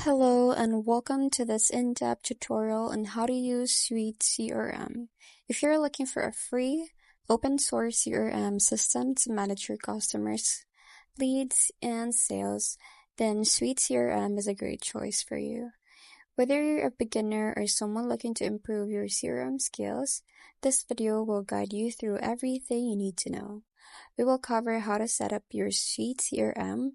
Hello and welcome to this in-depth tutorial on how to use SUITE CRM. If you're looking for a free, open-source CRM system to manage your customers, leads, and sales, then SUITE CRM is a great choice for you. Whether you're a beginner or someone looking to improve your CRM skills, this video will guide you through everything you need to know. We will cover how to set up your SUITE CRM,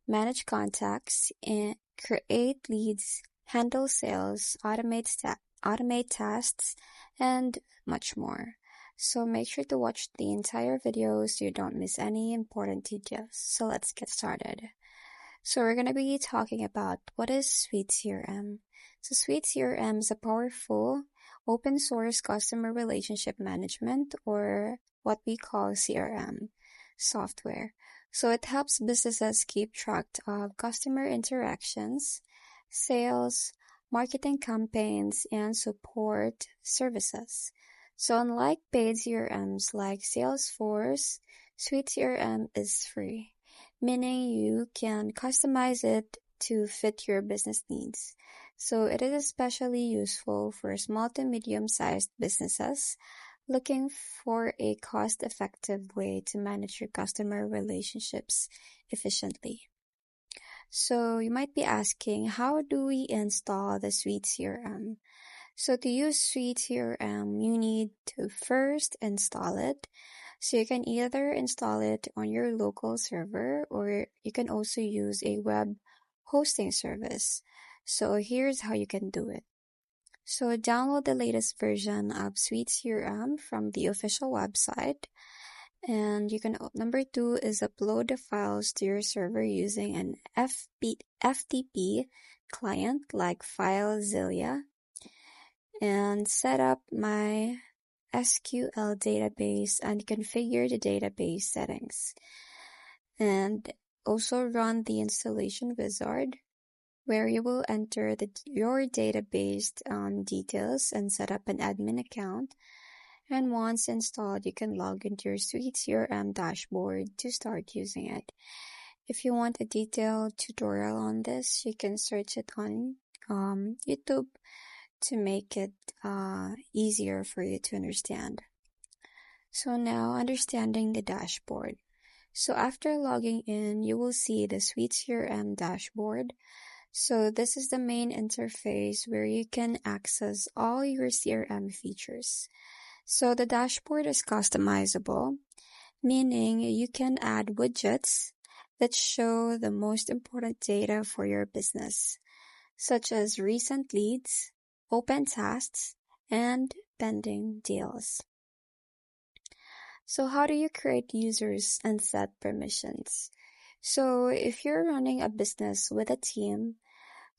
manage contacts, and create leads, handle sales, automate tasks, and much more. So make sure to watch the entire video so you don't miss any important details. So let's get started. So we're going to be talking about what is SUITE CRM. So SUITE CRM is a powerful open source customer relationship management, or what we call CRM software. So it helps businesses keep track of customer interactions, sales, marketing campaigns, and support services. So unlike paid CRMs like Salesforce, SUITE CRM is free, meaning you can customize it to fit your business needs. So it is especially useful for small to medium-sized businesses looking for a cost-effective way to manage your customer relationships efficiently. So you might be asking, how do we install the SUITE CRM? So to use SUITE CRM, you need to first install it. So you can either install it on your local server, or you can also use a web hosting service. So here's how you can do it. So download the latest version of SUITE CRM from the official website. And you can, number 2 is upload the files to your server using an FTP client like FileZilla, and set up my SQL database and configure the database settings. And also run the installation wizard, where you will enter your database details and set up an admin account. And once installed, you can log into your SUITE CRM dashboard to start using it. If you want a detailed tutorial on this, you can search it on YouTube to make it easier for you to understand. So now, understanding the dashboard. So after logging in, you will see the SUITE CRM dashboard. So this is the main interface where you can access all your CRM features. So the dashboard is customizable, meaning you can add widgets that show the most important data for your business, such as recent leads, open tasks, and pending deals. So how do you create users and set permissions? So if you're running a business with a team,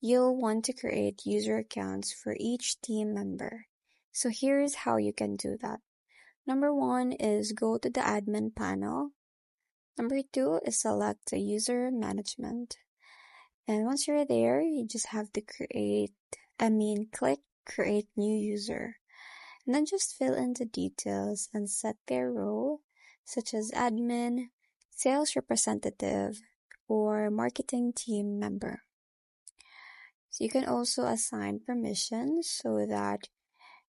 you'll want to create user accounts for each team member. So here's how you can do that. Number 1 is go to the admin panel. Number 2 is select the user management. And once you're there, you just have to click create new user. And then just fill in the details and set their role, such as admin, sales representative, or marketing team member. So you can also assign permissions so that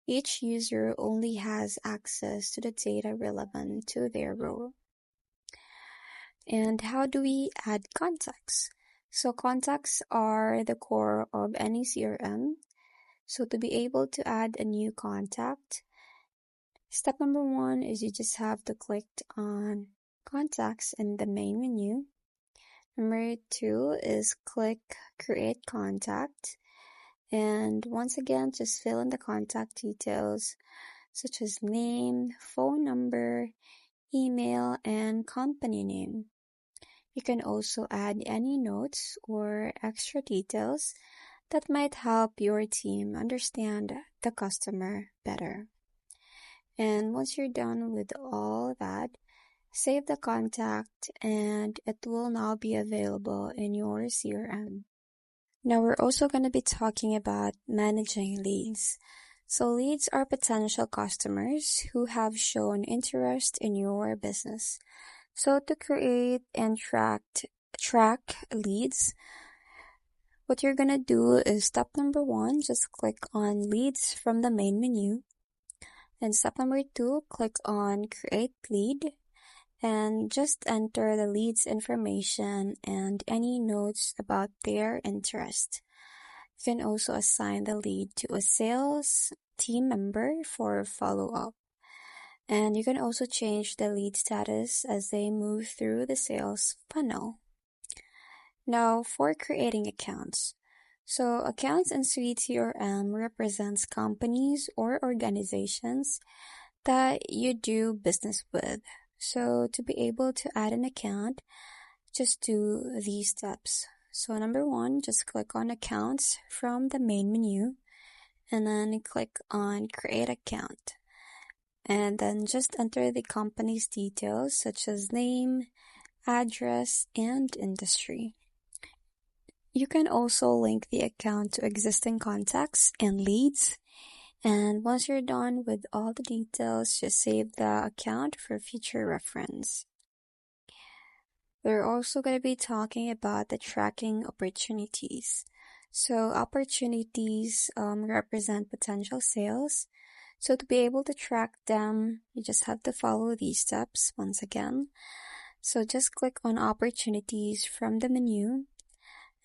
each user only has access to the data relevant to their role. And how do we add contacts? So contacts are the core of any CRM. So to be able to add a new contact, step number 1 is you just have to click on contacts in the main menu. Number 2 is click create contact. And once again, just fill in the contact details such as name, phone number, email, and company name. You can also add any notes or extra details that might help your team understand the customer better. And once you're done with all that, save the contact and it will now be available in your CRM. Now we're also going to be talking about managing leads. So leads are potential customers who have shown interest in your business. So to create and track leads, What you're gonna do is step number 1, just click on leads from the main menu. And step number 2, click on create lead and just enter the lead's information and any notes about their interest. You can also assign the lead to a sales team member for follow-up. And you can also change the lead status as they move through the sales funnel. Now for creating accounts. So accounts in SUITE CRM represents companies or organizations that you do business with. So to be able to add an account, just do these steps. So number 1, just click on accounts from the main menu and then click on create account. And then just enter the company's details such as name, address, and industry. You can also link the account to existing contacts and leads. And once you're done with all the details, just save the account for future reference. We're also going to be talking about the tracking opportunities. So opportunities represent potential sales. So to be able to track them, you just have to follow these steps once again. So just click on opportunities from the menu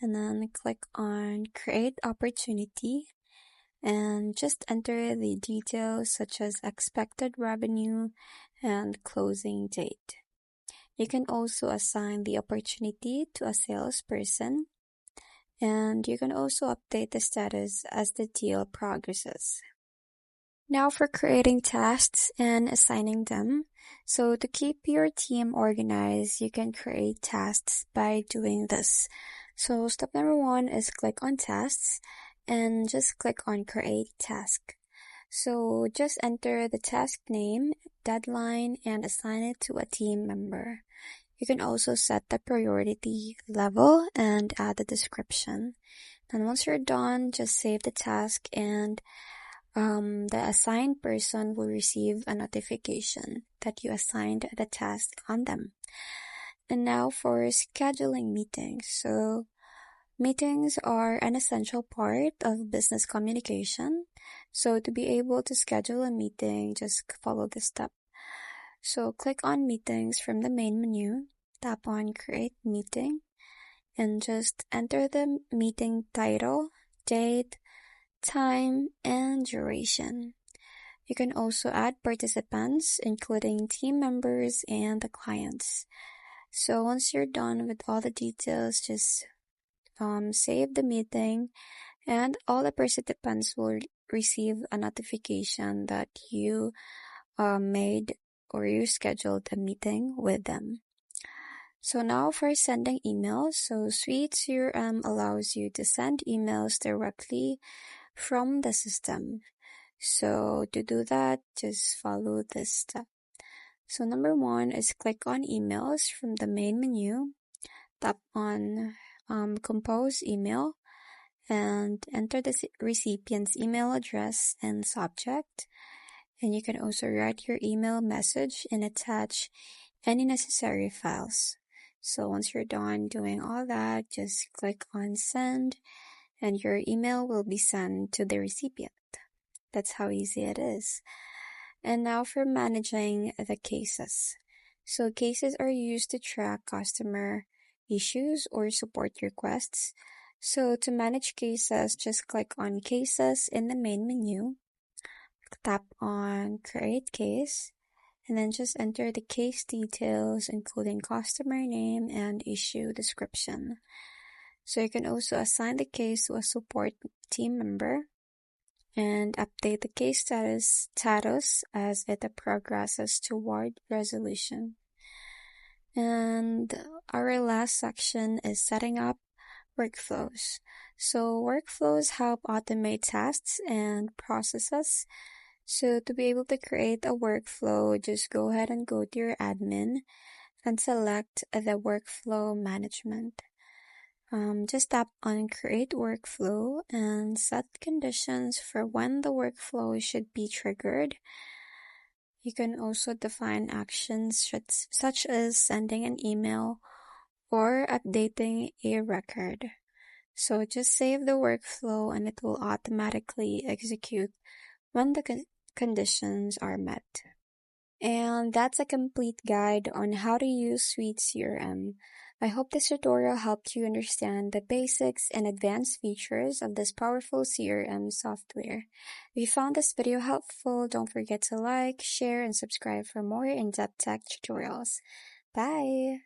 and then click on create opportunity and just enter the details such as expected revenue and closing date. You can also assign the opportunity to a salesperson, and you can also update the status as the deal progresses. Now for creating tasks and assigning them. So to keep your team organized, you can create tasks by doing this. So step number 1 is click on tasks and just click on create task. So just enter the task name, deadline, and assign it to a team member. You can also set the priority level and add the description. And once you're done, just save the task and the assigned person will receive a notification that you assigned the task on them. And now for scheduling meetings. So meetings are an essential part of business communication. So to be able to schedule a meeting, just follow this step. So click on meetings from the main menu, tap on create meeting, and just enter the meeting title, date, time, and duration. You can also add participants, including team members and the clients. So once you're done with all the details, just save the meeting, and all the participants will receive a notification that you made or you scheduled a meeting with them. So now for sending emails. So SUITE CRM allows you to send emails directly from the system. So to do that, just follow this step. So number 1 is click on emails from the main menu, tap on compose email, and enter the recipient's email address and subject. And you can also write your email message and attach any necessary files. So once you're done doing all that, just click on send and your email will be sent to the recipient. That's how easy it is. And now for managing the cases. So cases are used to track customer issues or support requests. So to manage cases, just click on cases in the main menu, tap on create case, and then just enter the case details, including customer name and issue description. So you can also assign the case to a support team member and update the case status as it progresses toward resolution. And our last section is setting up workflows. So workflows help automate tasks and processes. So to be able to create a workflow, just go ahead and go to your admin and select the workflow management. Just tap on create workflow and set conditions for when the workflow should be triggered. You can also define actions such as sending an email or updating a record. So just save the workflow and it will automatically execute when the conditions are met. And that's a complete guide on how to use Suite CRM. I hope this tutorial helped you understand the basics and advanced features of this powerful CRM software. If you found this video helpful, don't forget to like, share, and subscribe for more in-depth tech tutorials. Bye!